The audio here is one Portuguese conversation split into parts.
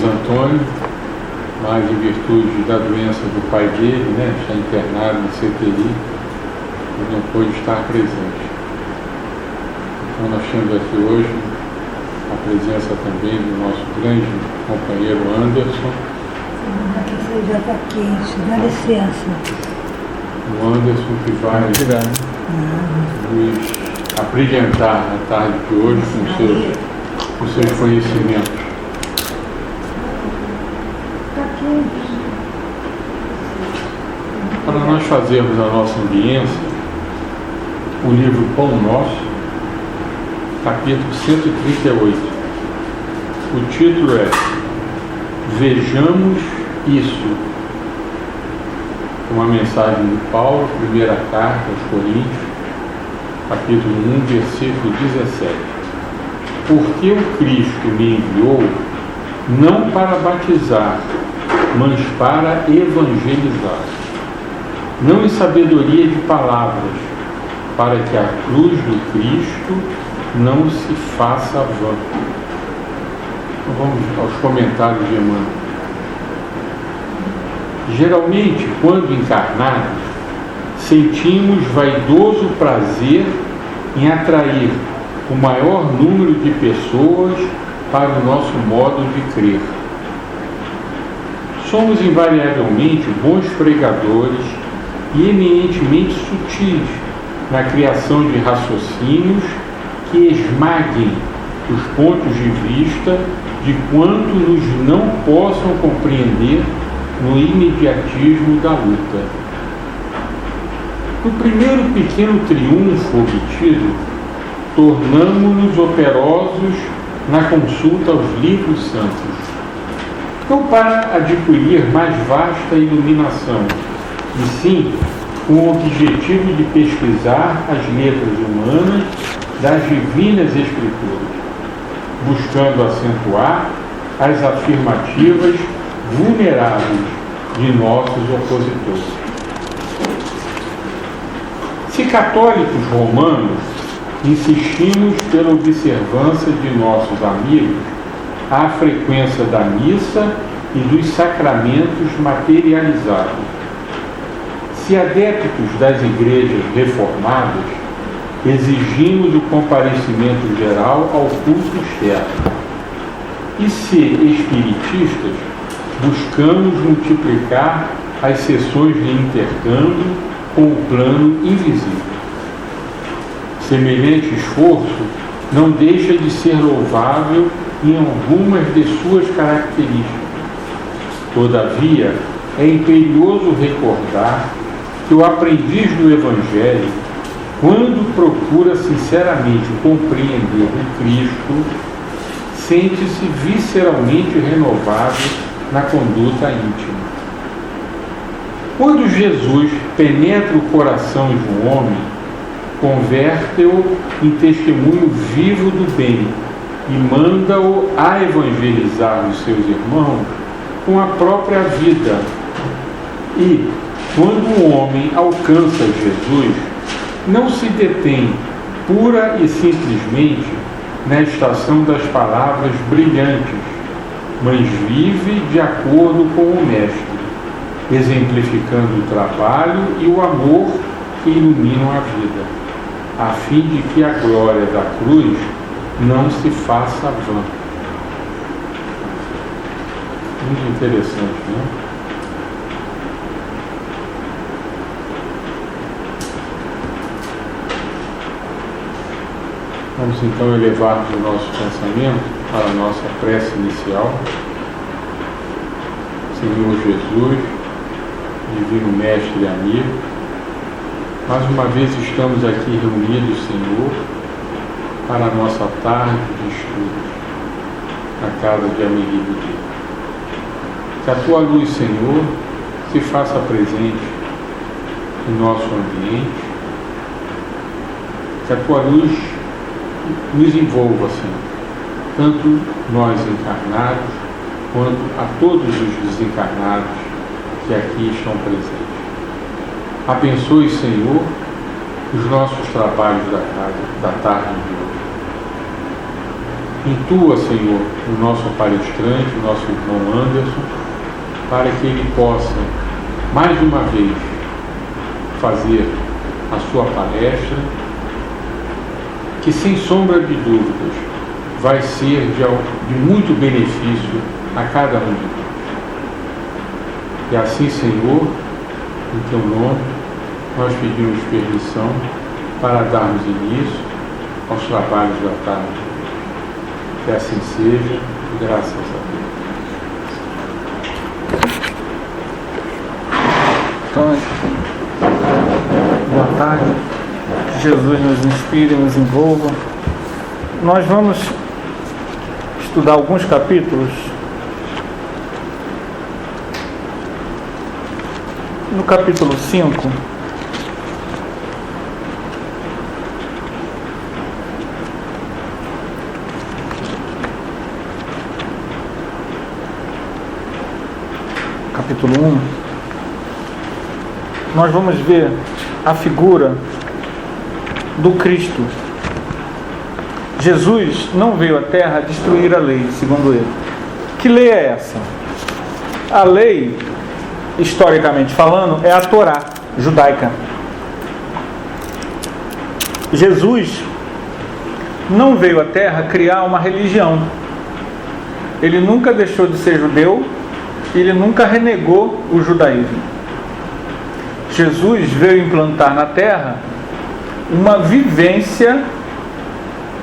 Antônio, mas em virtude da doença do pai dele, está internado no CTI, ele não pôde estar presente. Então nós temos aqui hoje a presença também do nosso grande companheiro Anderson. Aqui já está quente, dá licença. O Anderson que vai nos abrilhantar na tarde de hoje com seus conhecimentos. Está quente. Para nós fazermos a nossa ambiência, o livro Pão Nosso, capítulo 138. O título é Vejamos Isso. Uma mensagem de Paulo, primeira carta aos Coríntios, capítulo 1, versículo 17. Porque o Cristo me enviou não para batizar, mas para evangelizar, não em sabedoria de palavras, para que a cruz do Cristo não se faça vã. Então vamos aos comentários de Emmanuel. Geralmente, quando encarnados, sentimos vaidoso prazer em atrair o maior número de pessoas para o nosso modo de crer. Somos invariavelmente bons pregadores e eminentemente sutis na criação de raciocínios que esmaguem os pontos de vista de quantos não possam compreender no imediatismo da luta. No primeiro pequeno triunfo obtido, tornamo-nos operosos na consulta aos livros santos, não para adquirir mais vasta iluminação, e sim com o objetivo de pesquisar as letras humanas das divinas escrituras, buscando acentuar as afirmativas vulneráveis de nossos opositores. Se católicos romanos, insistimos pela observância de nossos amigos à frequência da missa e dos sacramentos materializados. Se adeptos das igrejas reformadas, exigimos o comparecimento geral ao culto externo. E se espiritistas, buscamos multiplicar as sessões de intercâmbio com o plano invisível. Semelhante esforço não deixa de ser louvável em algumas de suas características. Todavia, é imperioso recordar que o aprendiz do Evangelho, quando procura sinceramente compreender o Cristo, sente-se visceralmente renovado na conduta íntima. Quando Jesus penetra o coração de um homem, converte-o em testemunho vivo do bem e manda-o a evangelizar os seus irmãos com a própria vida. E, quando o homem alcança Jesus, não se detém pura e simplesmente na estação das palavras brilhantes, mas vive de acordo com o Mestre, exemplificando o trabalho e o amor que iluminam a vida, a fim de que a glória da cruz não se faça vã. Muito interessante, né? Vamos então elevar o nosso pensamento para a nossa prece inicial. Senhor Jesus, Divino Mestre e amigo, mais uma vez estamos aqui reunidos, Senhor, para a nossa tarde de estudos, na casa de Amerigo. Que a Tua luz, Senhor, se faça presente em nosso ambiente, que a Tua luz nos envolva, Senhor, tanto nós encarnados, quanto a todos os desencarnados que aqui estão presentes. Abençoe, Senhor, os nossos trabalhos da tarde de hoje. Intua, Senhor, o nosso palestrante, o nosso irmão Anderson, para que ele possa, mais uma vez, fazer a sua palestra, que sem sombra de dúvidas vai ser de muito benefício a cada um de nós. E assim, Senhor, em Teu nome, nós pedimos permissão para darmos início aos trabalhos da tarde. Que assim seja, graças a Deus. Então, boa tarde. Jesus nos inspire e nos envolva. Nós vamos estudar alguns capítulos. No capítulo 5, capítulo 1, nós vamos ver a figura do Cristo. Jesus não veio à terra destruir a lei, segundo ele. Que lei é essa? A lei, historicamente falando, é a Torá judaica. Jesus não veio à terra criar uma religião. Ele nunca deixou de ser judeu, ele nunca renegou o judaísmo. Jesus veio implantar na terra uma vivência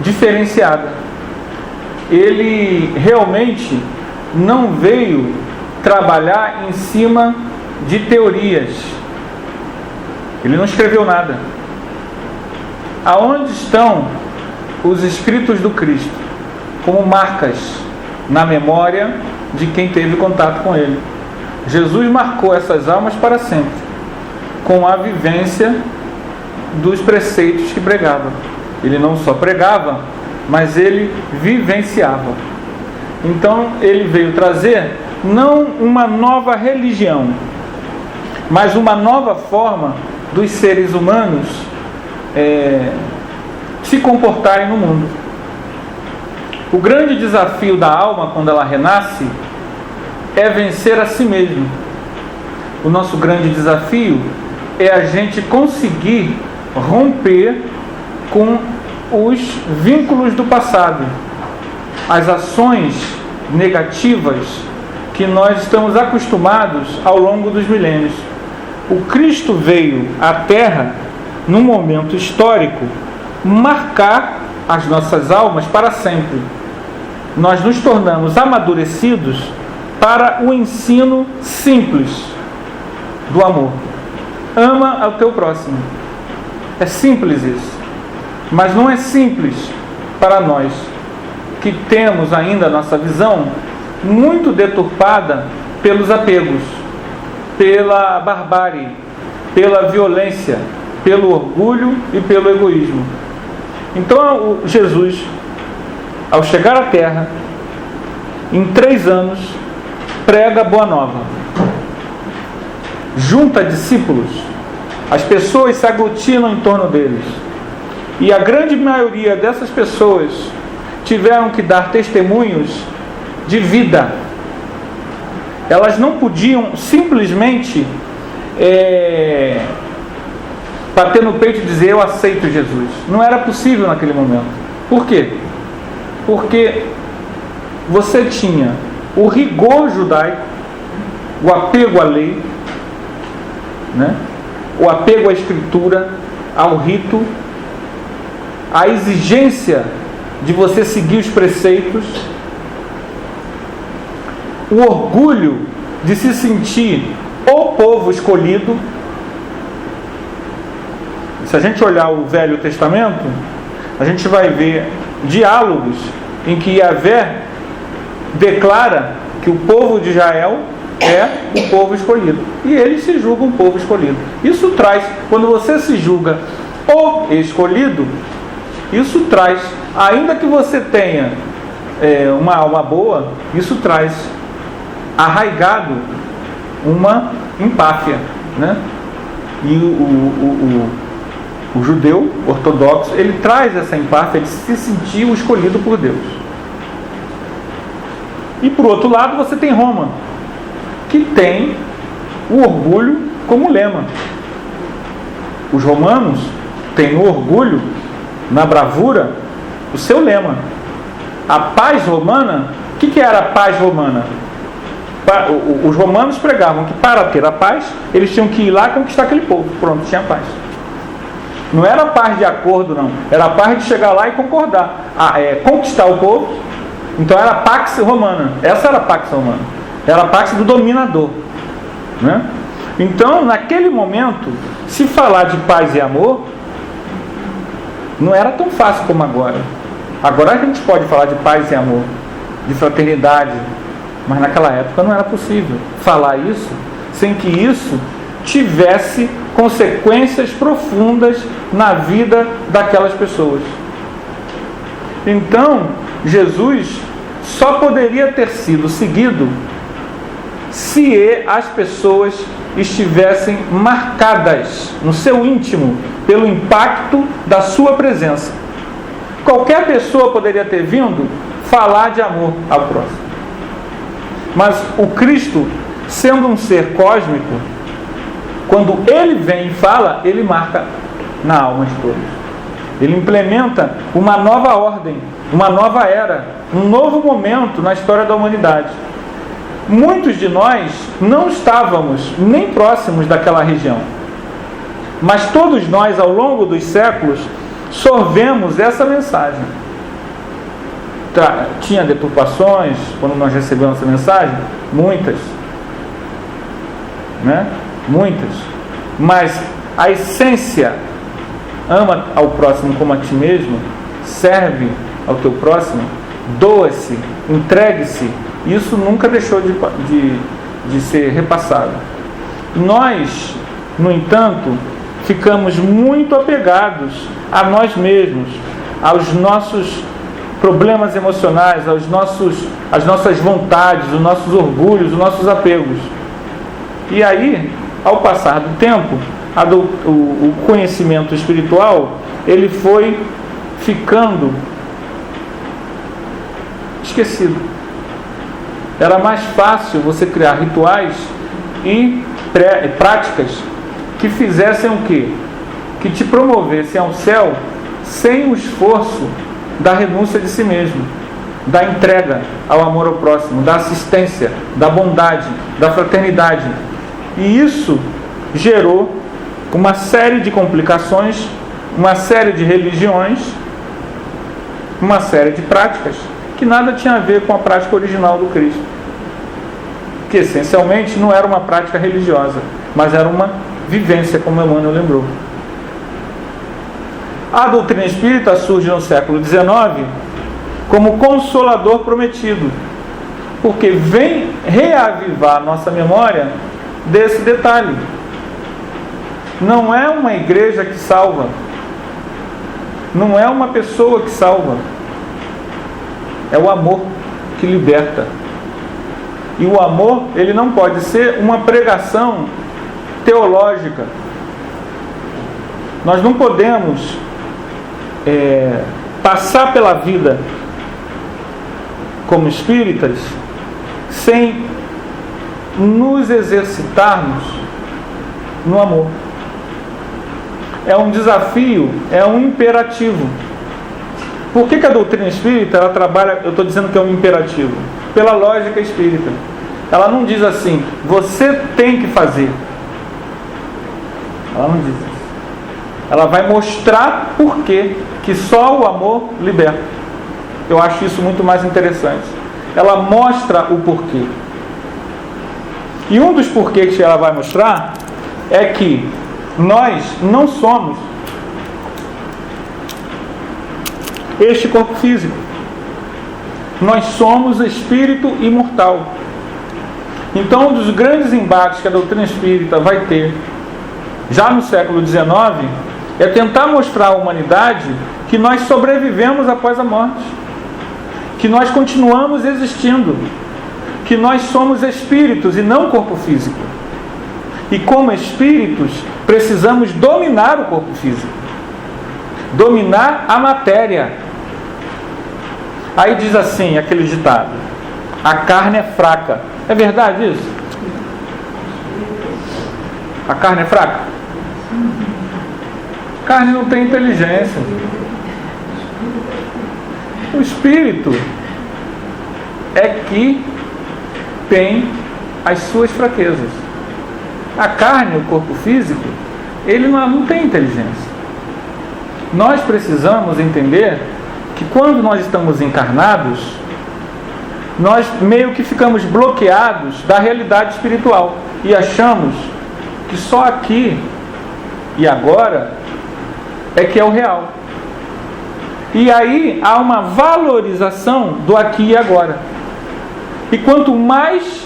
diferenciada. Ele realmente não veio trabalhar em cima de teorias. Ele não escreveu nada. Aonde estão os escritos do Cristo? Como marcas na memória de quem teve contato com ele. Jesus marcou essas almas para sempre, com a vivência dos preceitos que pregava. Ele não só pregava, mas ele vivenciava. Então ele veio trazer não uma nova religião, mas uma nova forma dos seres humanos se comportarem no mundo. O grande desafio da alma quando ela renasce é vencer a si mesmo. O nosso grande desafio é a gente conseguir romper com os vínculos do passado, as ações negativas que nós estamos acostumados ao longo dos milênios. O Cristo veio à Terra, num momento histórico, marcar as nossas almas para sempre. Nós nos tornamos amadurecidos para o ensino simples do amor. Ama ao teu próximo. É simples isso. Mas não é simples para nós, que temos ainda a nossa visão muito deturpada pelos apegos, pela barbárie, pela violência, pelo orgulho e pelo egoísmo. Então Jesus, ao chegar à Terra, em 3 anos, prega a Boa Nova. Junta discípulos, as pessoas se aglutinam em torno deles. E a grande maioria dessas pessoas tiveram que dar testemunhos de vida. Elas não podiam simplesmente bater no peito e dizer: eu aceito Jesus. Não era possível naquele momento. Por quê? Porque você tinha o rigor judaico, o apego à lei, né? O apego à escritura, ao rito, a exigência de você seguir os preceitos, o orgulho de se sentir o povo escolhido. Se a gente olhar o Velho Testamento, a gente vai ver diálogos em que Yahvé declara que o povo de Israel é o povo escolhido, e eles se julgam o povo escolhido. Isso traz, quando você se julga o escolhido, isso traz, ainda que você tenha uma alma boa, isso traz arraigado uma empáfia, né? E o judeu ortodoxo, ele traz essa empáfia de se sentir o escolhido por Deus. E por outro lado você tem Roma, que tem o orgulho como lema. Os romanos têm no orgulho, na bravura, o seu lema. A paz romana, o que era a paz romana? Os romanos pregavam que para ter a paz, eles tinham que ir lá conquistar aquele povo. Pronto, tinha paz. Não era a paz de acordo, não. Era a paz de chegar lá e concordar. Conquistar o povo. Então era a pax romana. Essa era a pax romana. Era a pax do dominador, né? Então, naquele momento, se falar de paz e amor, não era tão fácil como agora. Agora a gente pode falar de paz e amor, de fraternidade, mas naquela época não era possível falar isso sem que isso tivesse consequências profundas na vida daquelas pessoas. Então, Jesus só poderia ter sido seguido se as pessoas estivessem marcadas no seu íntimo pelo impacto da sua presença. Qualquer pessoa poderia ter vindo falar de amor ao próximo. Mas o Cristo, sendo um ser cósmico, quando ele vem e fala, ele marca na alma de todos. Ele implementa uma nova ordem, uma nova era, um novo momento na história da humanidade. Muitos de nós não estávamos nem próximos daquela região, mas todos nós, ao longo dos séculos, sorvemos essa mensagem. Tinha deturpações quando nós recebemos essa mensagem? Muitas, né? Muitas. Mas a essência, ama ao próximo como a ti mesmo, serve ao teu próximo, doa-se, entregue-se, isso nunca deixou de ser repassado. Nós, no entanto, ficamos muito apegados a nós mesmos, aos nossos problemas emocionais, às nossas vontades, os nossos orgulhos, os nossos apegos. E aí, ao passar do tempo, o conhecimento espiritual, ele foi ficando esquecido. Era mais fácil você criar rituais e práticas que fizessem o quê? Que te promovessem ao céu sem o esforço da renúncia de si mesmo, da entrega ao amor ao próximo, da assistência, da bondade, da fraternidade. E isso gerou uma série de complicações, uma série de religiões, uma série de práticas que nada tinha a ver com a prática original do Cristo, que essencialmente não era uma prática religiosa, mas era uma vivência, como Emmanuel lembrou. A doutrina espírita surge no século XIX como consolador prometido, porque vem reavivar a nossa memória desse detalhe. Não é uma igreja que salva, não é uma pessoa que salva, é o amor que liberta. E o amor, ele não pode ser uma pregação teológica. Nós não podemos passar pela vida como espíritas sem nos exercitarmos no amor. É um desafio, é um imperativo. Por que a doutrina espírita ela trabalha, eu estou dizendo que é um imperativo? Pela lógica espírita. Ela não diz assim, você tem que fazer. Ela não diz isso. Ela vai mostrar por que só o amor liberta. Eu acho isso muito mais interessante. Ela mostra o porquê. E um dos porquês que ela vai mostrar é que nós não somos este corpo físico. Nós somos espírito imortal. Então, um dos grandes embates que a doutrina espírita vai ter, já no século XIX, é tentar mostrar à humanidade que nós sobrevivemos após a morte, que nós continuamos existindo, que nós somos espíritos e não corpo físico. E como espíritos, precisamos dominar o corpo físico, dominar a matéria. Aí diz assim, aquele ditado: A carne é fraca. É verdade isso? A carne é fraca? A carne não tem inteligência. O espírito é que tem as suas fraquezas. A carne, o corpo físico, ele não tem inteligência. Nós precisamos entender que quando nós estamos encarnados, nós meio que ficamos bloqueados da realidade espiritual e achamos que só aqui e agora é que é o real. E aí há uma valorização do aqui e agora. E quanto mais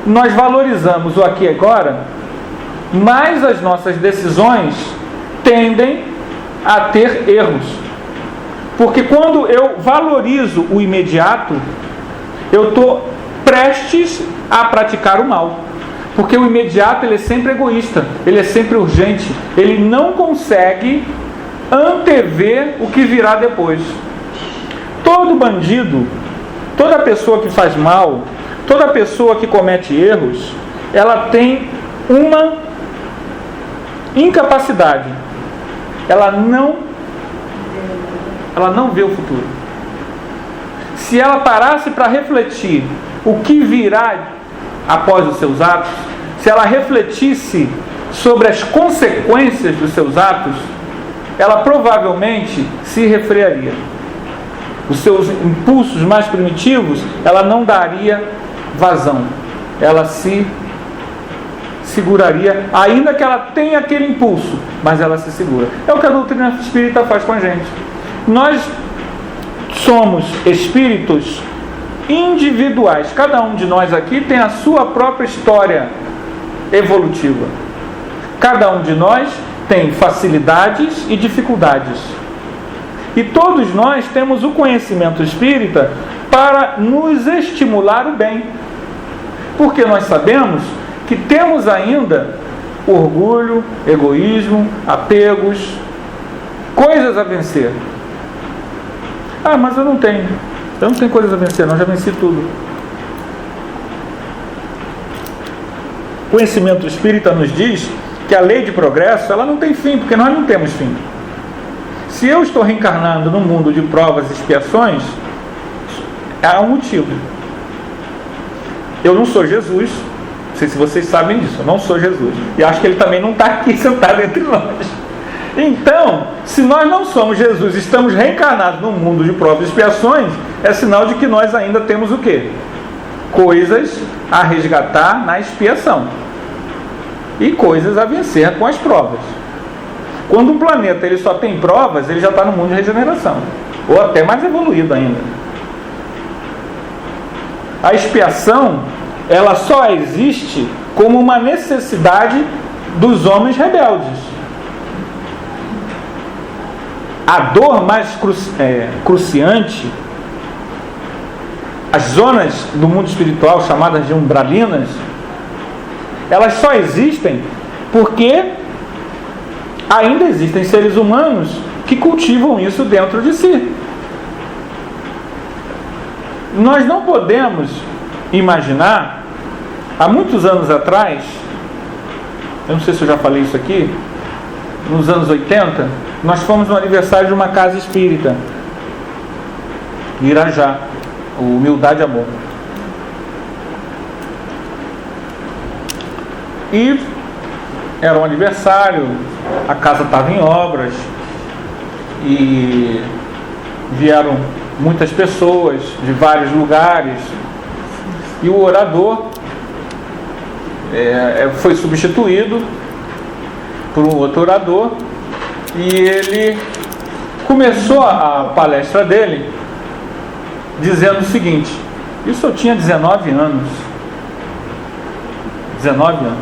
nós valorizamos o aqui e agora, mais as nossas decisões tendem a ter erros. Porque quando eu valorizo o imediato, eu estou prestes a praticar o mal. Porque o imediato ele é sempre egoísta, ele é sempre urgente, ele não consegue antever o que virá depois. Todo bandido, toda pessoa que faz mal, toda pessoa que comete erros, ela tem uma incapacidade. Ela não vê o futuro. Se ela parasse para refletir o que virá após os seus atos, se ela refletisse sobre as consequências dos seus atos, ela provavelmente se refrearia. Os seus impulsos mais primitivos, ela não daria vazão. Ela se seguraria, ainda que ela tenha aquele impulso, mas ela se segura. É o que a doutrina espírita faz com a gente. Nós somos espíritos individuais. Cada um de nós aqui tem a sua própria história evolutiva. Cada um de nós tem facilidades e dificuldades. E todos nós temos o conhecimento espírita para nos estimular o bem. Porque nós sabemos que temos ainda orgulho, egoísmo, apegos, coisas a vencer. Ah, mas eu não tenho coisas a vencer, não, já venci tudo. O conhecimento espírita nos diz que a lei de progresso, ela não tem fim, porque nós não temos fim. Se eu estou reencarnando num mundo de provas e expiações, há um motivo. Eu não sou Jesus, não sei se vocês sabem disso, eu não sou Jesus. E acho que ele também não está aqui sentado entre nós. Então, se nós não somos Jesus, estamos reencarnados num mundo de provas e expiações, é sinal de que nós ainda temos o quê? Coisas a resgatar na expiação. E coisas a vencer com as provas. Quando um planeta ele só tem provas, ele já está no mundo de regeneração. Ou até mais evoluído ainda. A expiação, ela só existe como uma necessidade dos homens rebeldes. A dor mais cruciante, as zonas do mundo espiritual chamadas de umbralinas, elas só existem porque ainda existem seres humanos que cultivam isso dentro de si. Nós não podemos imaginar, há muitos anos atrás, eu não sei se eu já falei isso aqui, nos anos 80, nós fomos no aniversário de uma casa espírita, em Irajá, o Humildade e Amor. E era um aniversário, a casa estava em obras, e vieram muitas pessoas de vários lugares, e o orador foi substituído por um outro orador, e ele começou a palestra dele dizendo o seguinte: isso eu tinha 19 anos. 19 anos.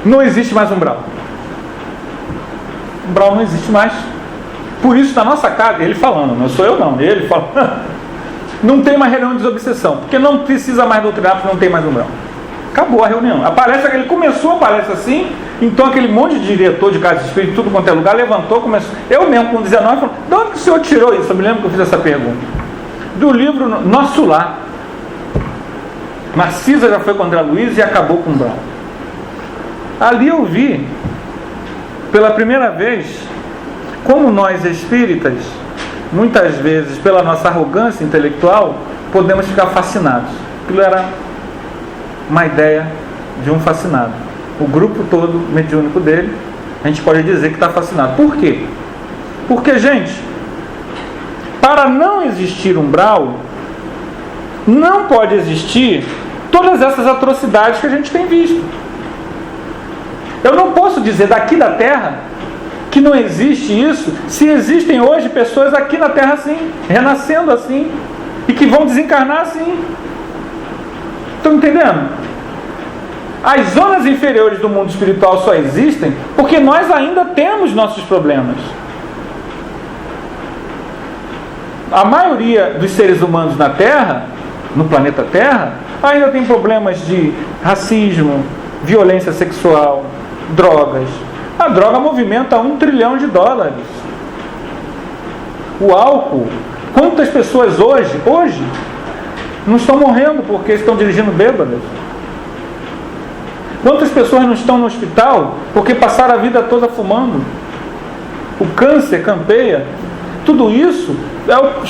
Não existe mais umbral. Umbral não existe mais. Por isso, na nossa casa, ele falando, não sou eu não, ele falando, não tem mais reunião de desobsessão, porque não precisa mais doutrinar, porque não tem mais umbral. Acabou a reunião. A palestra, ele começou a palestra assim, então aquele monte de diretor de casa de espírito, tudo quanto é lugar, levantou, começou. Eu mesmo, com 19, falei: de onde que o senhor tirou isso? Eu me lembro que eu fiz essa pergunta. do livro Nosso Lar. Narcisa já foi com André Luiz e acabou com Brau. Ali eu vi, pela primeira vez, como nós espíritas, muitas vezes, pela nossa arrogância intelectual, podemos ficar fascinados. Aquilo era uma ideia de um fascinado. O grupo todo mediúnico dele, a gente pode dizer que está fascinado. Por quê? Porque, gente, para não existir umbral, não pode existir todas essas atrocidades que a gente tem visto. Eu não posso dizer daqui da Terra que não existe isso, se existem hoje pessoas aqui na Terra assim, renascendo assim, e que vão desencarnar assim. Estão entendendo? As zonas inferiores do mundo espiritual só existem porque nós ainda temos nossos problemas. A maioria dos seres humanos na Terra, no planeta Terra, ainda tem problemas de racismo, violência sexual, drogas. A droga movimenta $1 trilhão. O álcool, quantas pessoas hoje não estão morrendo porque estão dirigindo bêbadas? Quantas pessoas não estão no hospital porque passaram a vida toda fumando? O câncer campeia. Tudo isso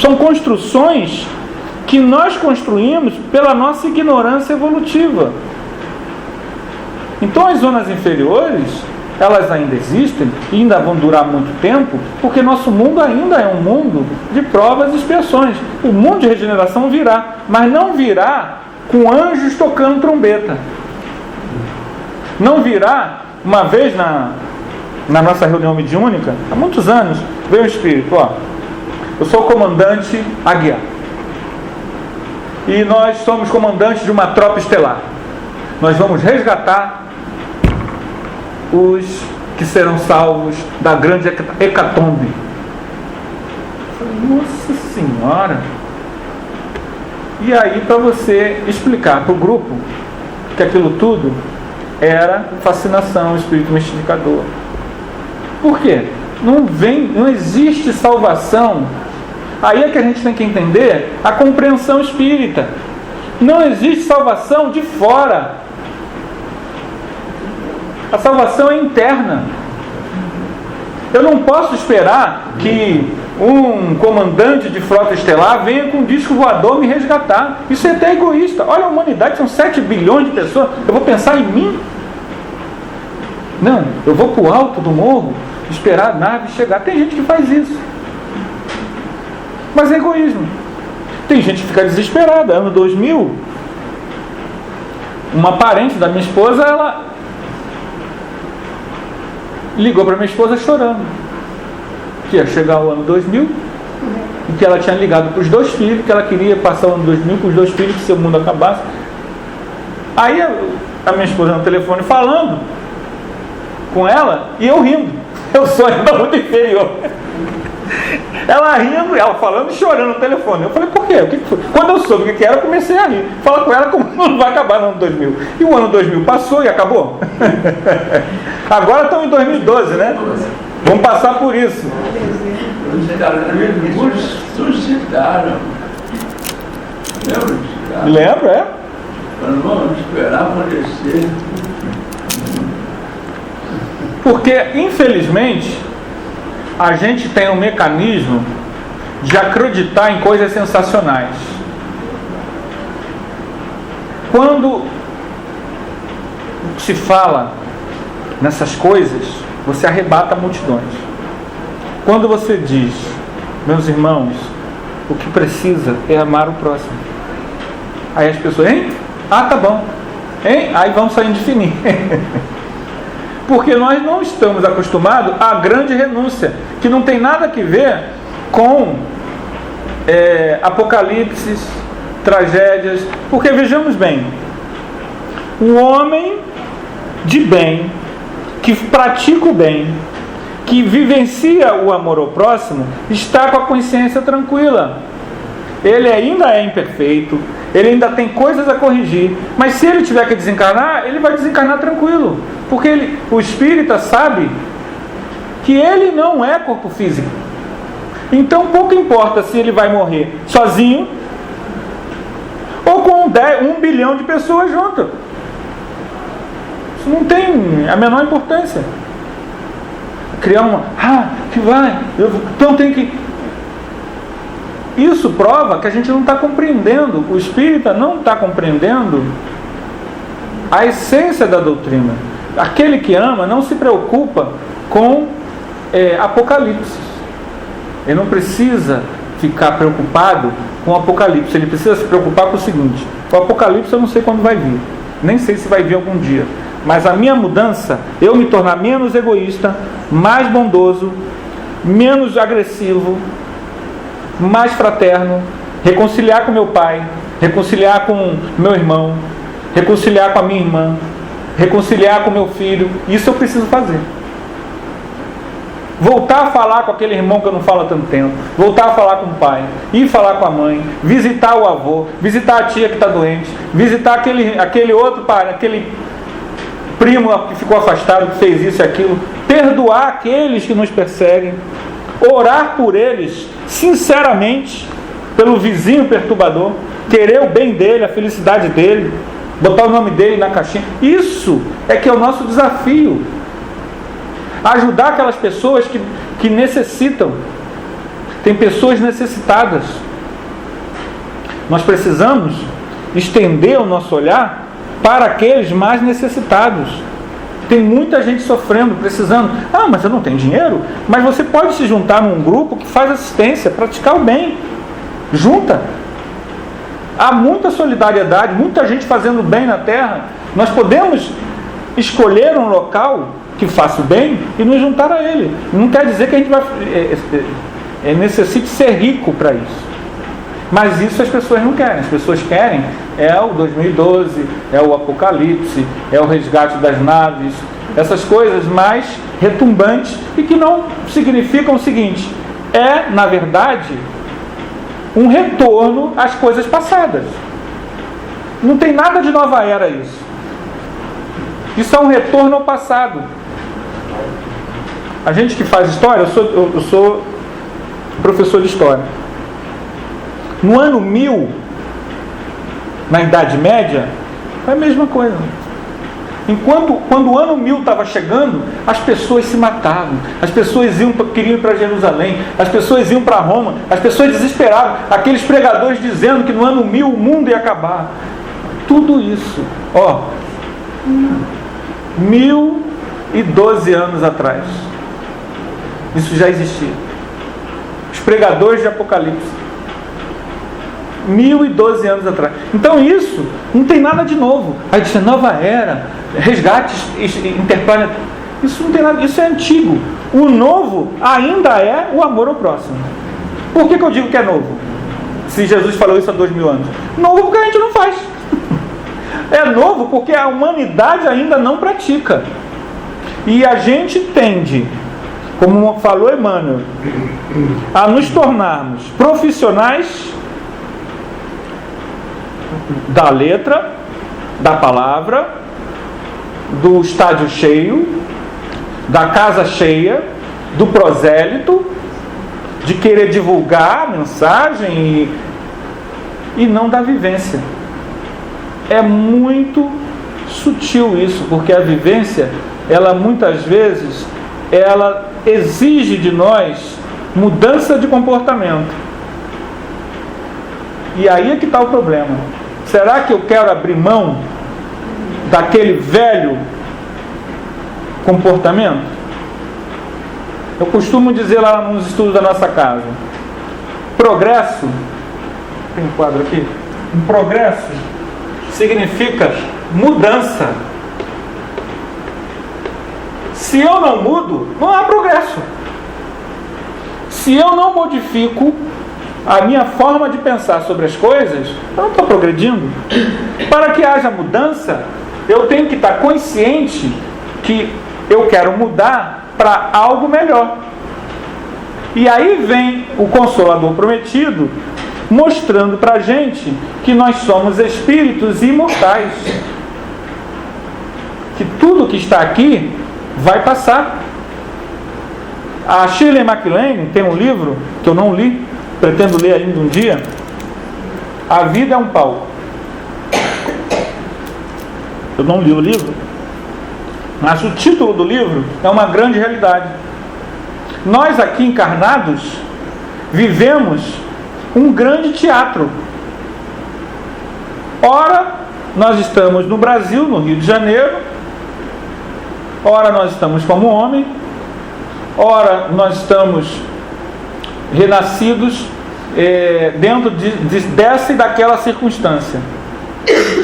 são construções que nós construímos pela nossa ignorância evolutiva. Então as zonas inferiores, elas ainda existem e ainda vão durar muito tempo, porque nosso mundo ainda é um mundo de provas e expiações. O mundo de regeneração virá, mas não virá com anjos tocando trombeta. Não virá, uma vez na nossa reunião mediúnica, há muitos anos, veio um espírito, eu sou o comandante Aguiar. E nós somos comandantes de uma tropa estelar. Nós vamos resgatar os que serão salvos da grande hecatombe. Eu falei, nossa senhora! E aí, para você explicar para o grupo que aquilo tudo era fascinação, espírito mistificador. Por quê? Não existe salvação. Aí é que a gente tem que entender a compreensão espírita. Não existe salvação de fora. A salvação é interna. Eu não posso esperar que um comandante de frota estelar venha com um disco voador me resgatar. Isso é até egoísta. Olha a humanidade, são 7 bilhões de pessoas. Eu vou pensar em mim? Não, eu vou para o alto do morro esperar a nave chegar. Tem gente que faz isso. Mas é egoísmo. Tem gente que fica desesperada. Ano 2000, uma parente da minha esposa, ela ligou para minha esposa chorando que ia chegar o ano 2000 e que ela tinha ligado para os 2 filhos, que ela queria passar o ano 2000 com os 2 filhos, que se o mundo acabasse. Aí a minha esposa no telefone falando com ela e eu rindo. Eu sou ainda muito inferior. Ela rindo, ela falando e chorando no telefone. Eu falei, por quê? O que foi? Quando eu soube o que era, eu comecei a rir. Fala com ela como não vai acabar no ano 2000. E o ano 2000 passou e acabou. Agora estamos em 2012, né? Vamos passar por isso. Os suscitaram. Lembro, é? Nós vamos esperar acontecer. Porque, infelizmente, a gente tem um mecanismo de acreditar em coisas sensacionais. Quando se fala nessas coisas, você arrebata multidões. Quando você diz, meus irmãos, o que precisa é amar o próximo. Aí as pessoas, hein? Ah, tá bom. Hein? Aí vamos saindo de fininho. Porque nós não estamos acostumados à grande renúncia, que não tem nada a ver com apocalipses, tragédias. Porque vejamos bem, o homem de bem, que pratica o bem, que vivencia o amor ao próximo, está com a consciência tranquila. Ele ainda é imperfeito, ele ainda tem coisas a corrigir, mas se ele tiver que desencarnar, ele vai desencarnar tranquilo, porque o espírita sabe que ele não é corpo físico. Então pouco importa se ele vai morrer sozinho ou com 1 bilhão de pessoas junto. Isso não tem a menor importância. Criar que vai, então tem que... Isso prova que a gente não está compreendendo, o espírita não está compreendendo a essência da doutrina. Aquele que ama não se preocupa com Apocalipse. Ele não precisa ficar preocupado com o Apocalipse. Ele precisa se preocupar com o seguinte: o Apocalipse eu não sei quando vai vir, nem sei se vai vir algum dia, mas a minha mudança, eu me tornar menos egoísta, mais bondoso, menos agressivo, mais fraterno, reconciliar com meu pai, reconciliar com meu irmão, reconciliar com a minha irmã, reconciliar com meu filho. Isso eu preciso fazer. Voltar a falar com aquele irmão que eu não falo há tanto tempo, voltar a falar com o pai, ir falar com a mãe, visitar o avô, visitar a tia que está doente, visitar aquele outro pai, aquele primo que ficou afastado, que fez isso e aquilo, perdoar aqueles que nos perseguem, orar por eles sinceramente, pelo vizinho perturbador, querer o bem dele, a felicidade dele, botar o nome dele na caixinha. Isso é que é o nosso desafio. Ajudar aquelas pessoas que necessitam. Tem pessoas necessitadas. Nós precisamos estender o nosso olhar para aqueles mais necessitados. Tem muita gente sofrendo, precisando. Mas eu não tenho dinheiro? Mas você pode se juntar num grupo que faz assistência, praticar o bem. Junta. Há muita solidariedade, muita gente fazendo bem na terra. Nós podemos escolher um local que faça o bem e nos juntar a ele. Não quer dizer que a gente vai necessite ser rico para isso. Mas isso as pessoas não querem. As pessoas querem o 2012, o Apocalipse, o resgate das naves, essas coisas mais retumbantes e que não significam o seguinte: na verdade, um retorno às coisas passadas. Não tem nada de nova era isso. Isso é um retorno ao passado. A gente que faz história, eu sou professor de história. No ano 1000, na Idade Média, foi a mesma coisa. Quando o ano 1000 estava chegando, as pessoas se matavam, as pessoas queriam ir para Jerusalém, as pessoas iam para Roma, as pessoas desesperavam, aqueles pregadores dizendo que no ano 1000 o mundo ia acabar. Tudo isso, 1012 anos atrás, isso já existia. Os pregadores de Apocalipse, 1012 anos atrás. Então isso não tem nada de novo. Aí diz nova era, resgate interplanetário. Isso não tem nada, isso é antigo. O novo ainda é o amor ao próximo. Por que eu digo que é novo? Se Jesus falou isso há 2000 anos. Novo porque a gente não faz. É novo porque a humanidade ainda não pratica. E a gente tende, como falou Emmanuel, a nos tornarmos profissionais da letra, da palavra, do estádio cheio, da casa cheia, do prosélito, de querer divulgar a mensagem e não da vivência. É muito sutil isso, porque a vivência, ela muitas vezes, ela exige de nós mudança de comportamento. E aí é que está o problema. Será que eu quero abrir mão daquele velho comportamento? Eu costumo dizer lá nos estudos da nossa casa, progresso, tem um quadro aqui, progresso significa mudança. Se eu não mudo, não há progresso. Se eu não modifico a minha forma de pensar sobre as coisas, eu não estou progredindo. Para que haja mudança, eu tenho que estar consciente que eu quero mudar para algo melhor. E aí vem o Consolador Prometido mostrando para a gente que nós somos espíritos imortais, que tudo que está aqui vai passar. A Shirley MacLaine tem um livro que eu não li, pretendo ler ainda um dia. A Vida é um Palco. Eu não li o livro, mas o título do livro é uma grande realidade. Nós aqui encarnados vivemos um grande teatro. Ora, nós estamos no Brasil, no Rio de Janeiro. Ora, nós estamos como homem. Ora, nós estamos renascidos dentro dessa e daquela circunstância.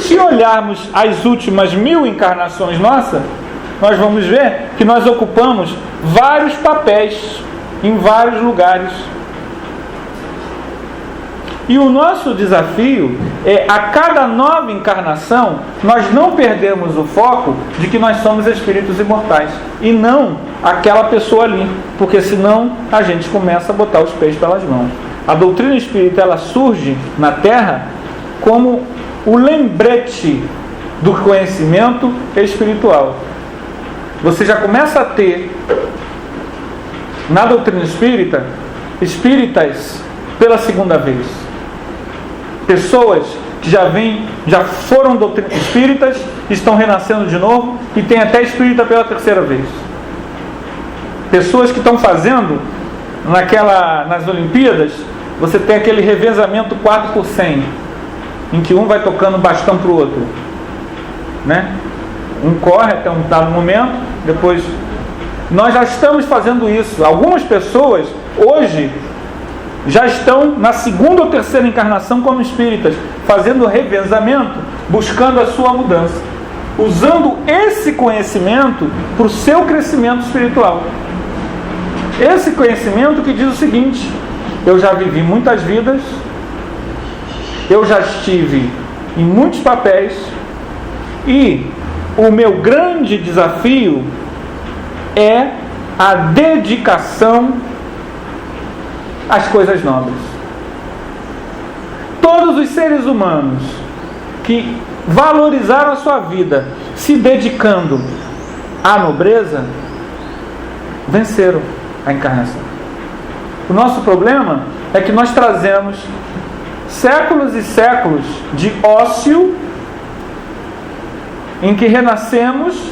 Se olharmos as últimas 1000 encarnações nossas, nós vamos ver que nós ocupamos vários papéis em vários lugares. E o nosso desafio é, a cada nova encarnação, nós não perdemos o foco de que nós somos espíritos imortais e não aquela pessoa ali, porque senão a gente começa a botar os pés pelas mãos. A doutrina espírita, ela surge na Terra como o lembrete do conhecimento espiritual. Você já começa a ter na doutrina espírita espíritas pela segunda vez, pessoas que já foram espíritas, estão renascendo de novo, e tem até espírita pela terceira vez. Pessoas que estão fazendo nas Olimpíadas, você tem aquele revezamento 4x100, em que um vai tocando bastão para o outro, né? Um corre até um dado momento, depois nós já estamos fazendo isso. Algumas pessoas hoje já estão na segunda ou terceira encarnação como espíritas, fazendo revezamento, buscando a sua mudança, usando esse conhecimento para o seu crescimento espiritual. Esse conhecimento que diz o seguinte: eu já vivi muitas vidas, eu já estive em muitos papéis, e o meu grande desafio é a dedicação às coisas nobres. Todos os seres humanos que valorizaram a sua vida se dedicando à nobreza venceram a encarnação. O nosso problema é que nós trazemos séculos e séculos de ócio em que renascemos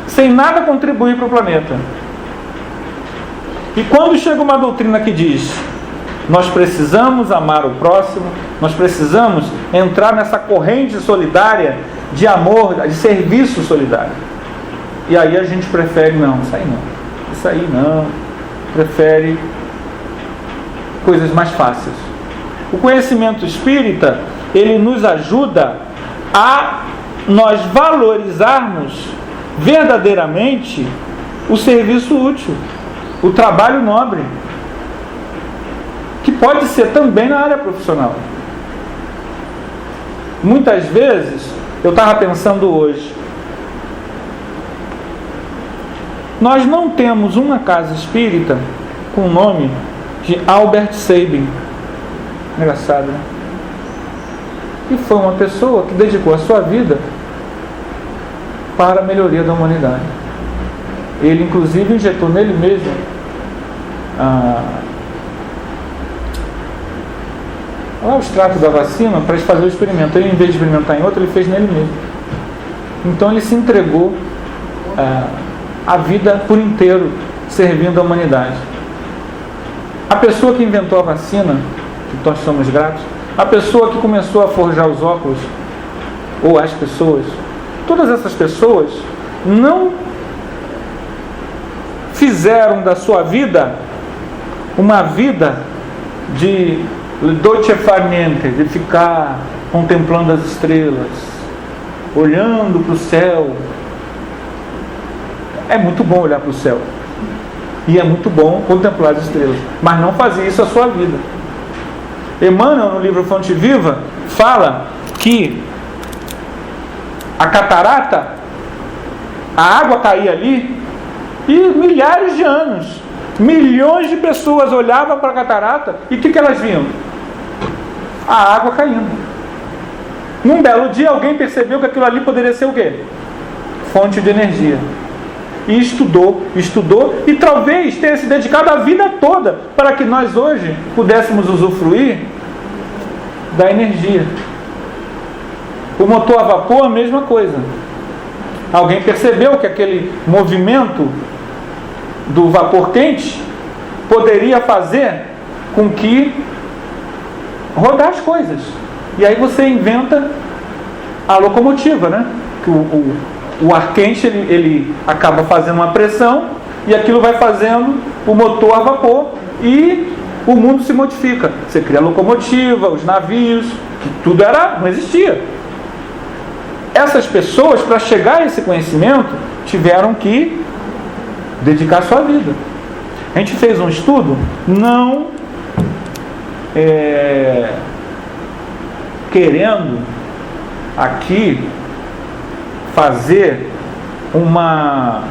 sem nada contribuir para o planeta. E quando chega uma doutrina que diz: nós precisamos amar o próximo, nós precisamos entrar nessa corrente solidária de amor, de serviço solidário, e aí a gente prefere, não, isso aí não, prefere coisas mais fáceis. O conhecimento espírita, ele nos ajuda a nós valorizarmos verdadeiramente o serviço útil, o trabalho nobre, que pode ser também na área profissional. Muitas vezes, eu estava pensando hoje, nós não temos uma casa espírita com o nome de Albert Sabin. Engraçado, né? E foi uma pessoa que dedicou a sua vida para a melhoria da humanidade. Ele inclusive injetou nele mesmo o extrato da vacina para fazer o experimento. Ele, em vez de experimentar em outro, ele fez nele mesmo. Então ele se entregou a vida por inteiro servindo a humanidade. A pessoa que inventou a vacina, que nós somos gratos, a pessoa que começou a forjar os óculos, ou as pessoas, todas essas pessoas não fizeram da sua vida uma vida de dolce far niente, de ficar contemplando as estrelas, olhando para o céu. É muito bom olhar para o céu, e é muito bom contemplar as estrelas, mas não fazer isso a sua vida. Emmanuel, no livro Fonte Viva, fala que a catarata, a água caía ali, e milhares de anos, milhões de pessoas olhavam para a catarata, e o que elas viam? A água caindo. Num belo dia, alguém percebeu que aquilo ali poderia ser o quê? Fonte de energia. e estudou e talvez tenha se dedicado a vida toda para que nós hoje pudéssemos usufruir da energia. O motor a vapor, a mesma coisa. Alguém percebeu que aquele movimento do vapor quente poderia fazer com que rodar as coisas. E aí você inventa a locomotiva, né? Que o ar quente ele acaba fazendo uma pressão e aquilo vai fazendo o motor a vapor e o mundo se modifica. Você cria a locomotiva, os navios, que tudo não existia. Essas pessoas, para chegar a esse conhecimento, tiveram que dedicar sua vida. A gente fez um estudo, não querendo aqui fazer uma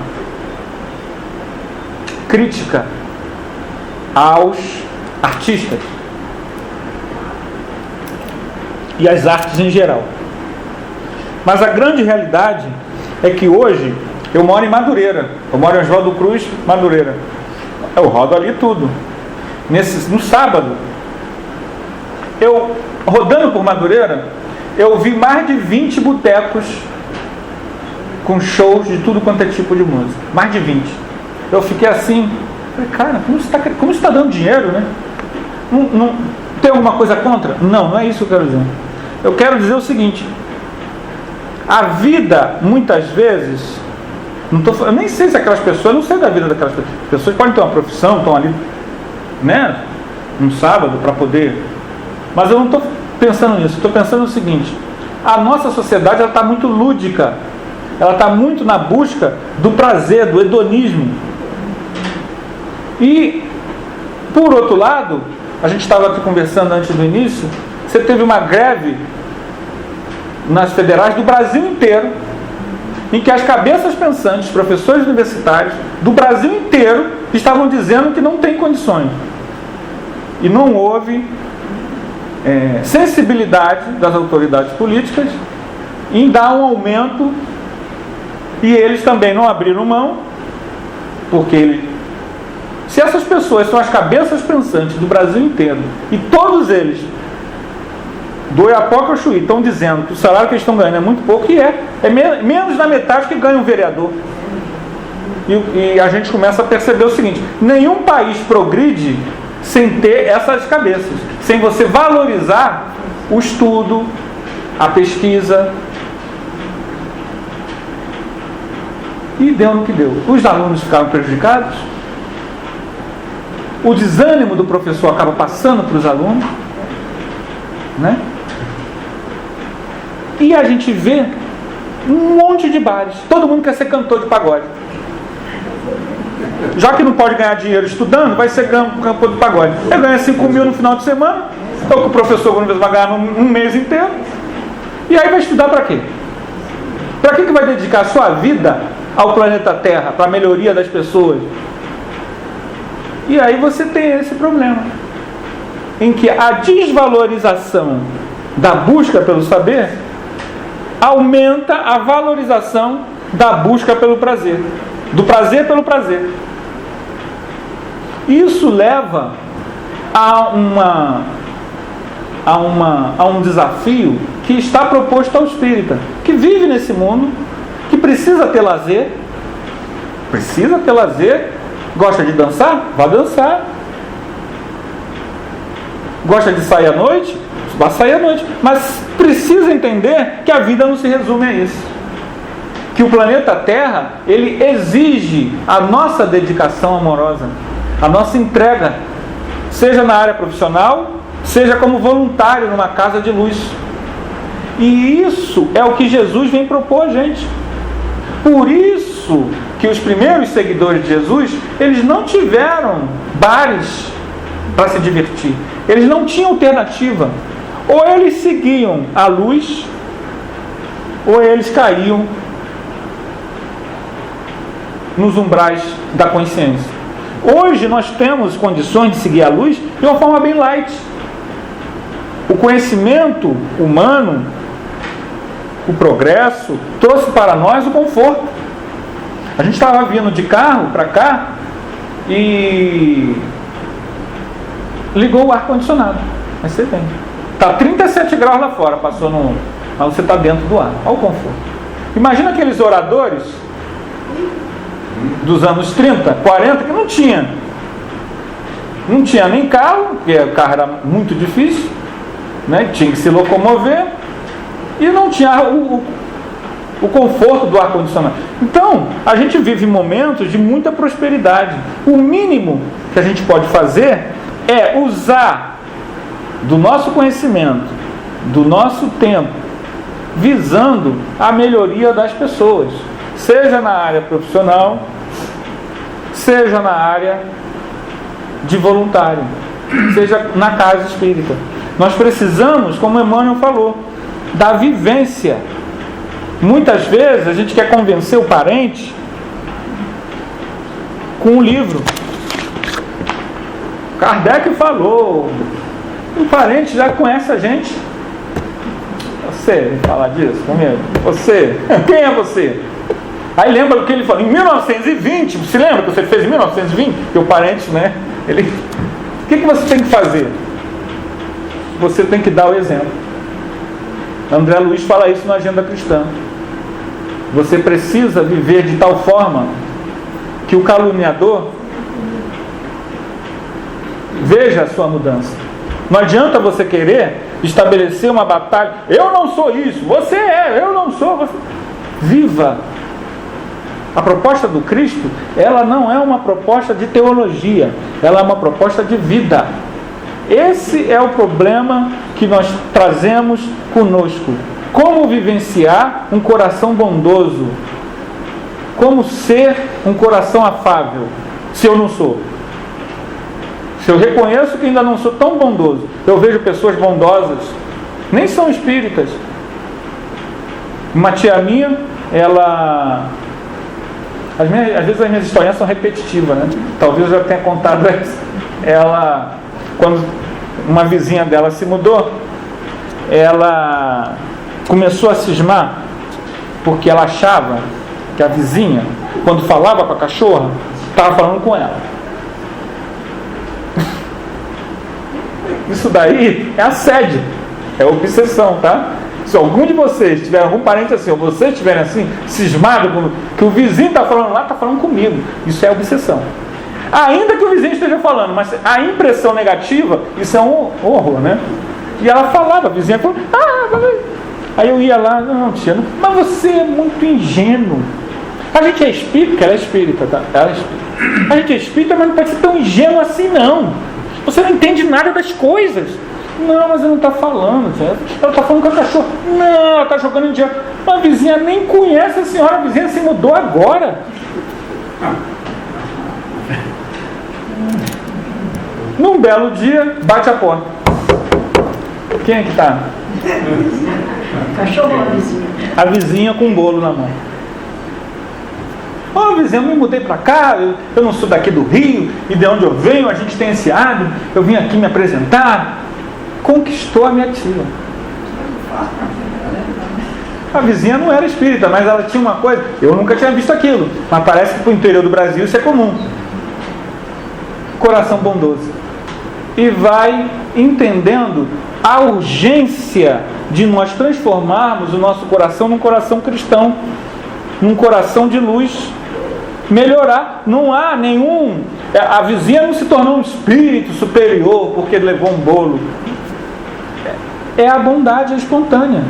crítica aos artistas e às artes em geral. Mas a grande realidade é que hoje eu moro em Madureira, eu moro em Oswaldo Cruz, Madureira. Eu rodo ali tudo. No sábado, eu rodando por Madureira, eu vi mais de 20 botecos com shows de tudo quanto é tipo de música. Mais de 20. Eu fiquei assim, falei, cara, como está dando dinheiro, né? Não tem alguma coisa contra? Não é isso que eu quero dizer. Eu quero dizer o seguinte: a vida, muitas vezes, eu nem sei se aquelas pessoas, eu não sei da vida daquelas pessoas. As pessoas podem ter uma profissão, estão ali, né, um sábado para poder. Mas eu não estou pensando nisso, estou pensando no seguinte: a nossa sociedade está muito lúdica, ela está muito na busca do prazer, do hedonismo. E, por outro lado, a gente estava aqui conversando antes do início, você teve uma greve nas federais do Brasil inteiro, em que as cabeças pensantes, professores universitários do Brasil inteiro estavam dizendo que não tem condições. E não houve sensibilidade das autoridades políticas em dar um aumento, e eles também não abriram mão, porque se essas pessoas são as cabeças pensantes do Brasil inteiro, e todos eles, do Oiapoque ao Chuí, estão dizendo que o salário que eles estão ganhando é muito pouco, e é menos da metade que ganha um vereador. E a gente começa a perceber o seguinte: nenhum país progride sem ter essas cabeças, sem você valorizar o estudo, a pesquisa. E deu no que deu. Os alunos ficaram prejudicados, o desânimo do professor acaba passando para os alunos, né? E a gente vê um monte de bares, todo mundo quer ser cantor de pagode. Já que não pode ganhar dinheiro estudando, vai ser cantor de pagode. Ele ganha 5 mil no final de semana, então que o professor vai ganhar um mês inteiro. E aí vai estudar para quê? Para que vai dedicar a sua vida ao planeta Terra, para a melhoria das pessoas? E aí você tem esse problema, em que a desvalorização da busca pelo saber aumenta a valorização da busca pelo prazer, do prazer pelo prazer. Isso leva a um desafio que está proposto ao espírita, que vive nesse mundo, que precisa ter lazer, gosta de dançar? Vá dançar. Gosta de sair à noite? Vá sair à noite. Mas precisa entender que a vida não se resume a isso. Que o planeta Terra, ele exige a nossa dedicação amorosa, a nossa entrega, seja na área profissional, seja como voluntário numa casa de luz. E isso é o que Jesus vem propor a gente. Por isso que os primeiros seguidores de Jesus, eles não tiveram bares para se divertir. Eles não tinham alternativa. Ou eles seguiam a luz, ou eles caíam nos umbrais da consciência. Hoje nós temos condições de seguir a luz de uma forma bem light. O conhecimento humano, o progresso, trouxe para nós o conforto. A gente estava vindo de carro para cá e ligou o ar-condicionado. Mas você vem. Está 37 graus lá fora, passou no... Mas você está dentro do ar. Olha o conforto. Imagina aqueles oradores dos anos 30, 40, que não tinha nem carro, porque o carro era muito difícil, né? Tinha que se locomover, e não tinha o conforto do ar-condicionado. Então, a gente vive momentos de muita prosperidade. O mínimo que a gente pode fazer é usar do nosso conhecimento, do nosso tempo, visando a melhoria das pessoas, seja na área profissional, seja na área de voluntário, seja na casa espírita. Nós precisamos, como Emmanuel falou, da vivência. Muitas vezes a gente quer convencer o parente com um livro. Kardec falou, o parente já conhece a gente. Você vem falar disso comigo? Você? Quem é você? Aí lembra o que ele falou, em 1920, se lembra que você fez em 1920? Que o parente, né? O que você tem que fazer? Você tem que dar o exemplo. André Luiz fala isso na Agenda Cristã. Você precisa viver de tal forma que o caluniador veja a sua mudança. Não adianta você querer estabelecer uma batalha. Eu não sou isso, você é, eu não sou. Você... Viva. A proposta do Cristo, ela não é uma proposta de teologia, ela é uma proposta de vida. Esse é o problema que nós trazemos conosco. Como vivenciar um coração bondoso? Como ser um coração afável, se eu não sou? Se eu reconheço que ainda não sou tão bondoso, eu vejo pessoas bondosas, nem são espíritas. Uma tia minha, ela... Às vezes as minhas histórias são repetitivas, né? Talvez eu já tenha contado essa. Ela, quando uma vizinha dela se mudou, ela começou a cismar, porque ela achava que a vizinha, quando falava com a cachorra, estava falando com ela. Isso daí é assédio, é obsessão, tá? Se algum de vocês tiver algum parente assim, ou vocês estiverem assim, cismado com que o vizinho está falando lá, está falando comigo. Isso é obsessão. Ainda que o vizinho esteja falando, mas a impressão negativa, isso é um horror, né? E ela falava, a vizinha falou, aí eu ia lá, não, tia, mas você é muito ingênuo. A gente é espírita, porque ela é espírita, tá? Ela é espírita. A gente é espírita, mas não pode ser tão ingênuo assim, não. Você não entende nada das coisas. Não, mas ela não está falando, tia. Ela está falando com a cachorra. Não, ela está jogando em dia. A vizinha nem conhece a senhora, a vizinha se mudou agora. Num belo dia, bate a porta. Quem é que está? Cachorro ou a vizinha? A vizinha com um bolo na mão. Ô vizinha, eu me mudei para cá, eu não sou daqui do Rio, e de onde eu venho, a gente tem esse hábito, eu vim aqui me apresentar. Conquistou a minha tia. A vizinha não era espírita, mas ela tinha uma coisa, eu nunca tinha visto aquilo, mas parece que para o interior do Brasil isso é comum. Coração bondoso. E vai entendendo a urgência de nós transformarmos o nosso coração num coração cristão, num coração de luz. Melhorar, não há nenhum... A vizinha não se tornou um espírito superior porque levou um bolo. É a bondade espontânea.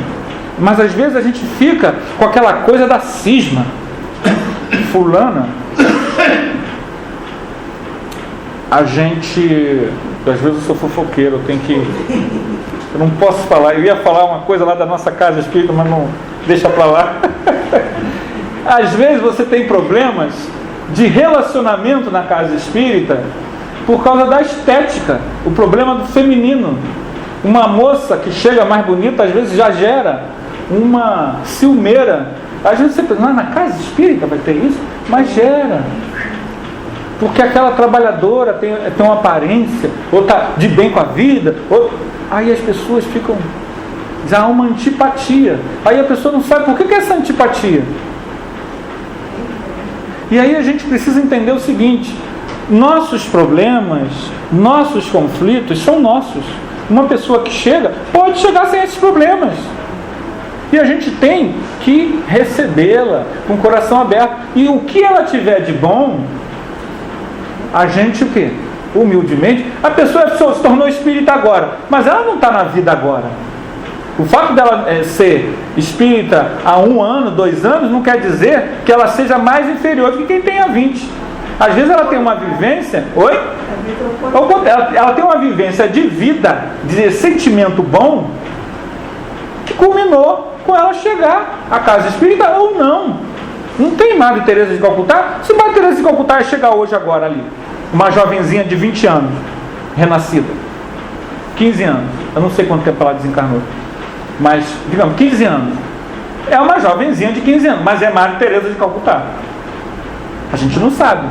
Mas às vezes a gente fica com aquela coisa da cisma. Fulana, a gente... Às vezes eu sou fofoqueiro, eu não posso falar. Eu ia falar uma coisa lá da nossa casa espírita, mas não, deixa pra lá. Às vezes você tem problemas de relacionamento na casa espírita por causa da estética, o problema do feminino. Uma moça que chega mais bonita, às vezes já gera uma ciumeira. Às vezes você pensa, na casa espírita vai ter isso, mas gera. Porque aquela trabalhadora tem uma aparência, ou está de bem com a vida, aí as pessoas ficam, já há uma antipatia. Aí a pessoa não sabe por que é essa antipatia. E aí a gente precisa entender o seguinte: nossos problemas, nossos conflitos são nossos. Uma pessoa que chega pode chegar sem esses problemas. E a gente tem que recebê-la com o coração aberto. E o que ela tiver de bom, a gente o quê? Humildemente. A pessoa se tornou espírita agora, mas ela não está na vida agora. O fato dela ser espírita há 1 ano, 2 anos, não quer dizer que ela seja mais inferior do que quem tem há 20. Às vezes ela tem uma vivência... Oi? Ela tem uma vivência de vida, de sentimento bom, que culminou com ela chegar à casa espírita ou não. Não tem Madre Teresa de Calcutá. Se Madre Teresa de Calcutá chegar hoje agora ali, uma jovenzinha de 20 anos, renascida, 15 anos, eu não sei quanto tempo ela desencarnou, mas, digamos, 15 anos. É uma jovenzinha de 15 anos, mas é Madre Teresa de Calcutá. A gente não sabe.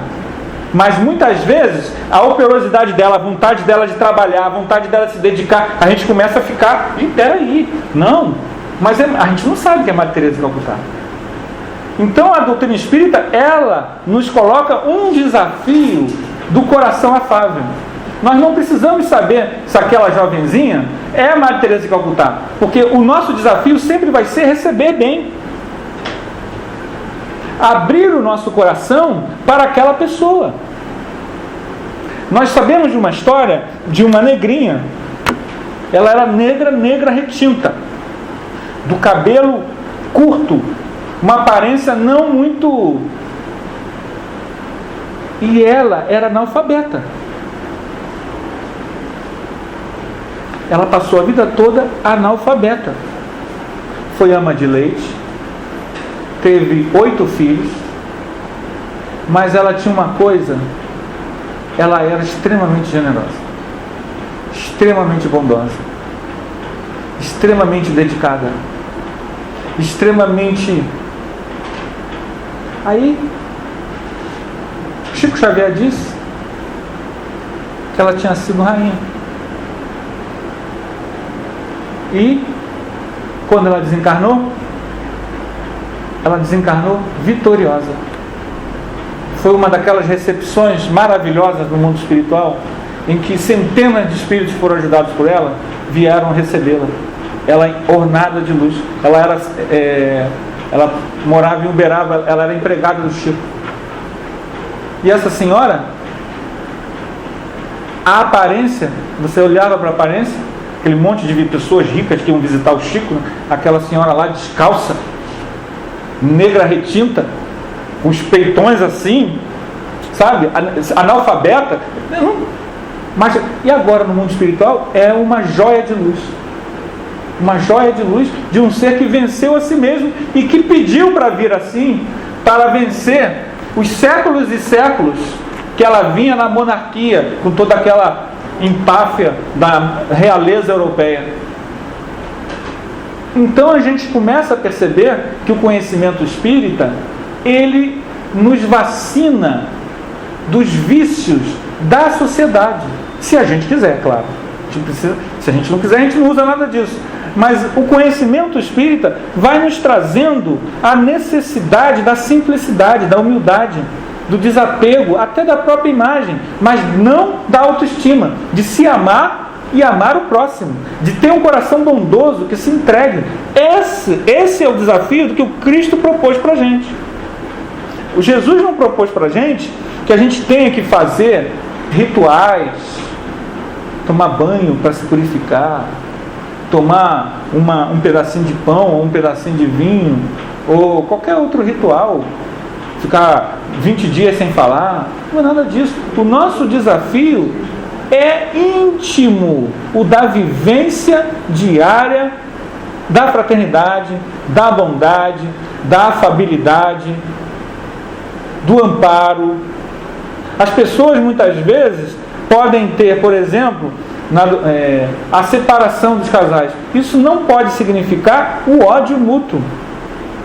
Mas muitas vezes, a operosidade dela, a vontade dela de trabalhar, a vontade dela de se dedicar, a gente começa a ficar, peraí, não. Mas a gente não sabe que é Madre Teresa de Calcutá. Então a doutrina espírita, ela nos coloca um desafio do coração afável. Nós não precisamos saber se aquela jovenzinha é Madre Teresa de Calcutá, porque o nosso desafio sempre vai ser receber bem, abrir o nosso coração para aquela pessoa. Nós sabemos de uma história de uma negrinha. Ela era negra retinta, do cabelo curto, uma aparência não muito... E ela era analfabeta. Ela passou a vida toda analfabeta. Foi ama de leite, teve 8 filhos, mas ela tinha uma coisa: ela era extremamente generosa, extremamente bondosa, extremamente dedicada, extremamente... Aí Chico Xavier disse que ela tinha sido rainha. E quando ela desencarnou vitoriosa. Foi uma daquelas recepções maravilhosas no mundo espiritual, em que centenas de espíritos foram ajudados por ela, vieram recebê-la. Ela ornada de luz. Ela morava em Uberaba, ela era empregada do Chico. E essa senhora, a aparência, você olhava para a aparência, aquele monte de pessoas ricas que iam visitar o Chico, aquela senhora lá descalça, negra retinta, com os peitões assim, sabe, analfabeta, mas e agora no mundo espiritual é uma joia de luz. Uma joia de luz de um ser que venceu a si mesmo e que pediu para vir assim, para vencer os séculos e séculos que ela vinha na monarquia, com toda aquela empáfia da realeza europeia. Então a gente começa a perceber que o conhecimento espírita, ele nos vacina dos vícios da sociedade, se a gente quiser, claro. Se a gente não quiser, a gente não usa nada disso. Mas o conhecimento espírita vai nos trazendo a necessidade da simplicidade, da humildade, do desapego, até da própria imagem, mas não da autoestima, de se amar e amar o próximo, de ter um coração bondoso que se entregue. Esse é o desafio do que o Cristo propôs para a gente. O Jesus não propôs para a gente que a gente tenha que fazer rituais, tomar banho para se purificar, tomar um pedacinho de pão ou um pedacinho de vinho, ou qualquer outro ritual, ficar 20 dias sem falar. Não é nada disso. O nosso desafio é íntimo, o da vivência diária da fraternidade, da bondade, da afabilidade, do amparo. As pessoas muitas vezes podem ter, por exemplo, a separação dos casais. Isso não pode significar o ódio mútuo,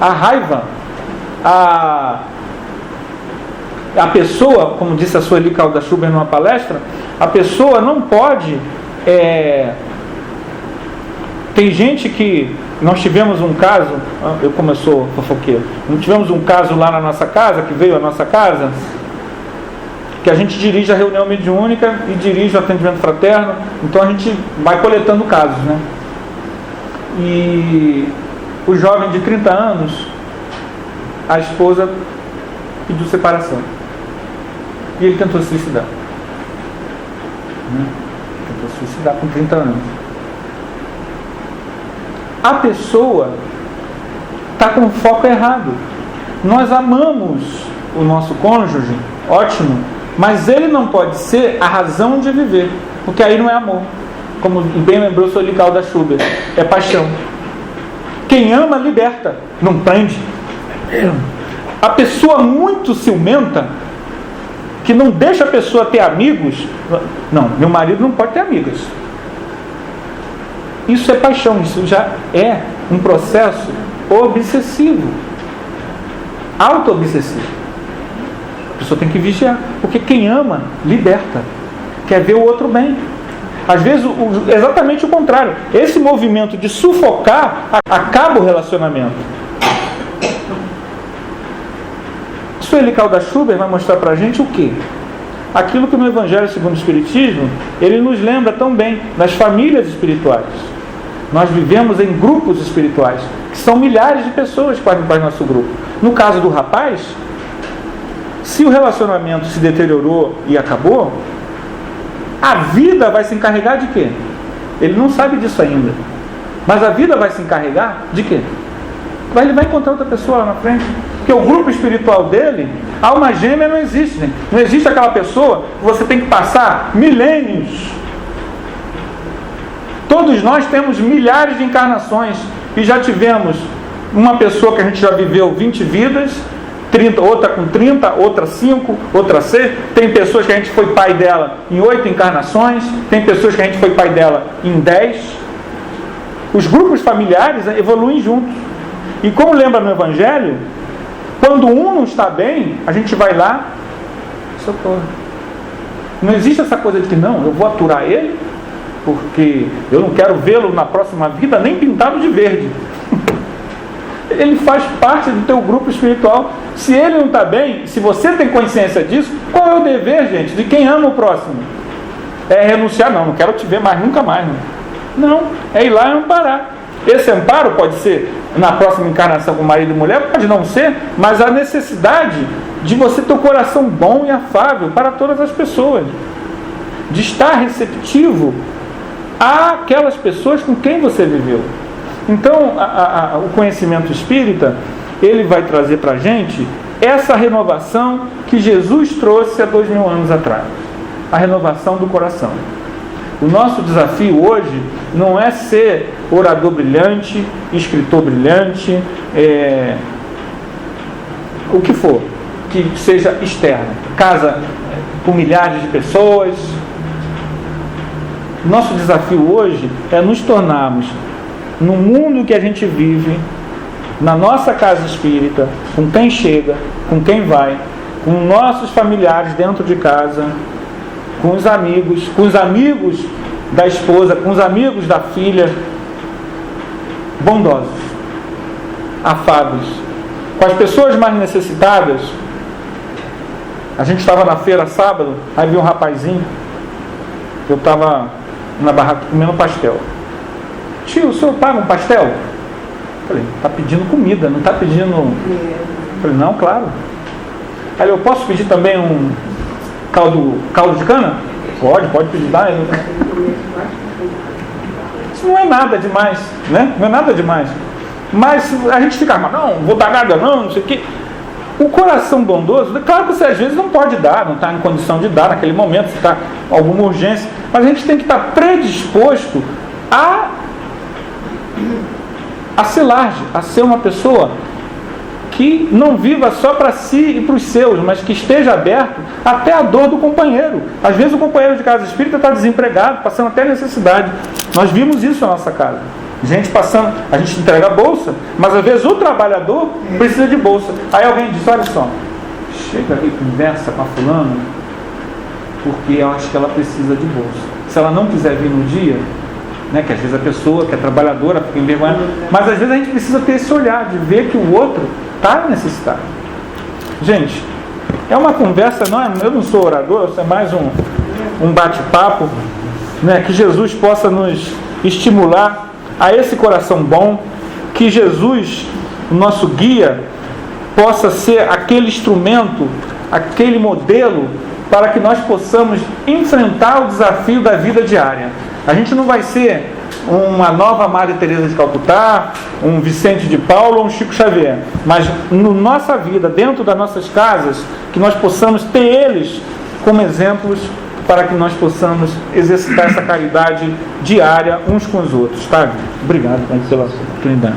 a raiva, a pessoa, como disse a Sueli Calda-Schuber numa palestra, a pessoa não pode... tem gente que Nós tivemos um caso, como eu sou fofoqueiro, nós tivemos um caso lá na nossa casa, que veio à nossa casa, que a gente dirige a reunião mediúnica e dirige o atendimento fraterno, então a gente vai coletando casos, né? E o jovem de 30 anos, a esposa pediu separação. E ele tentou se suicidar. Tentou se suicidar com 30 anos. A pessoa está com o foco errado. Nós amamos o nosso cônjuge, ótimo, mas ele não pode ser a razão de viver, porque aí não é amor. Como bem lembrou o Solical da Schubert, é paixão. Quem ama, liberta, não prende. A pessoa muito ciumenta, que não deixa a pessoa ter amigos, não, meu marido não pode ter amigas. Isso é paixão, isso já é um processo obsessivo, auto-obsessivo. A pessoa tem que vigiar, porque quem ama, liberta, quer ver o outro bem. Às vezes, exatamente o contrário. Esse movimento de sufocar acaba o relacionamento. Suelical da Schubert vai mostrar para a gente o quê? Aquilo que no Evangelho segundo o Espiritismo, ele nos lembra tão bem, das famílias espirituais. Nós vivemos em grupos espirituais, que são milhares de pessoas que fazem parte do nosso grupo. No caso do rapaz, se o relacionamento se deteriorou e acabou, a vida vai se encarregar de quê? Ele não sabe disso ainda. Mas a vida vai se encarregar de quê? Ele vai encontrar outra pessoa lá na frente. Porque o grupo espiritual dele, alma gêmea não existe. Né? Não existe aquela pessoa que você tem que passar milênios. Todos nós temos milhares de encarnações. E já tivemos uma pessoa que a gente já viveu 20 vidas, 30, outra com 30, outra 5, outra 6. Tem pessoas que a gente foi pai dela em 8 encarnações. Tem pessoas que a gente foi pai dela em 10. Os grupos familiares evoluem juntos. E como lembra no Evangelho, quando um não está bem, a gente vai lá e socorre. Não existe essa coisa de que não, eu vou aturar ele, porque eu não quero vê-lo na próxima vida nem pintado de verde. Ele faz parte do teu grupo espiritual. Se ele não está bem, se você tem consciência disso, qual é o dever, gente, de quem ama o próximo? É renunciar, não quero te ver mais, nunca mais. Não, é ir lá e amparar. Esse amparo pode ser na próxima encarnação com marido e mulher, pode não ser, mas a necessidade de você ter um coração bom e afável para todas as pessoas, de estar receptivo àquelas pessoas com quem você viveu. Então, o conhecimento espírita, ele vai trazer para a gente essa renovação que Jesus trouxe há 2000 anos atrás, a renovação do coração. O nosso desafio hoje não é ser orador brilhante, escritor brilhante, o que for, que seja externo, casa com milhares de pessoas. Nosso desafio hoje é nos tornarmos, no mundo que a gente vive, na nossa casa espírita, com quem chega, com quem vai, com nossos familiares dentro de casa, com os amigos da esposa, com os amigos da filha, bondosos, afáveis, com as pessoas mais necessitadas. A gente estava na feira sábado, aí vi um rapazinho, eu estava na barraca comendo pastel. Tio, o senhor paga um pastel? Falei, está pedindo comida, não está pedindo... Falei, não, claro. Aí eu posso pedir também um caldo de cana? Pode pedir. Isso não é nada demais, né? Não é nada demais. Mas a gente fica, não vou dar nada não sei o quê. O coração bondoso, claro que você às vezes não pode dar, não está em condição de dar naquele momento, se está com alguma urgência, mas a gente tem que estar predisposto a ser large, a ser uma pessoa que não viva só para si e para os seus, mas que esteja aberto até a dor do companheiro. Às vezes o companheiro de casa espírita está desempregado, passando até necessidade. Nós vimos isso na nossa casa. Gente passando, a gente entrega a bolsa, mas às vezes o trabalhador precisa de bolsa. Aí alguém diz, olha só, chega aí, conversa com a fulana, porque eu acho que ela precisa de bolsa. Se ela não quiser vir no dia, né? Que às vezes a pessoa que é trabalhadora fica envergonhada, mas às vezes a gente precisa ter esse olhar de ver que o outro está necessitado. Gente, é uma conversa, eu não sou orador, eu sou mais um bate-papo, né? Que Jesus possa nos estimular a esse coração bom, que Jesus, o nosso guia, possa ser aquele instrumento, aquele modelo para que nós possamos enfrentar o desafio da vida diária. A gente não vai ser uma nova Maria Teresa de Calcutá, um Vicente de Paulo ou um Chico Xavier, mas na nossa vida, dentro das nossas casas, que nós possamos ter eles como exemplos para que nós possamos exercitar essa caridade diária uns com os outros, tá? Obrigado pela oportunidade.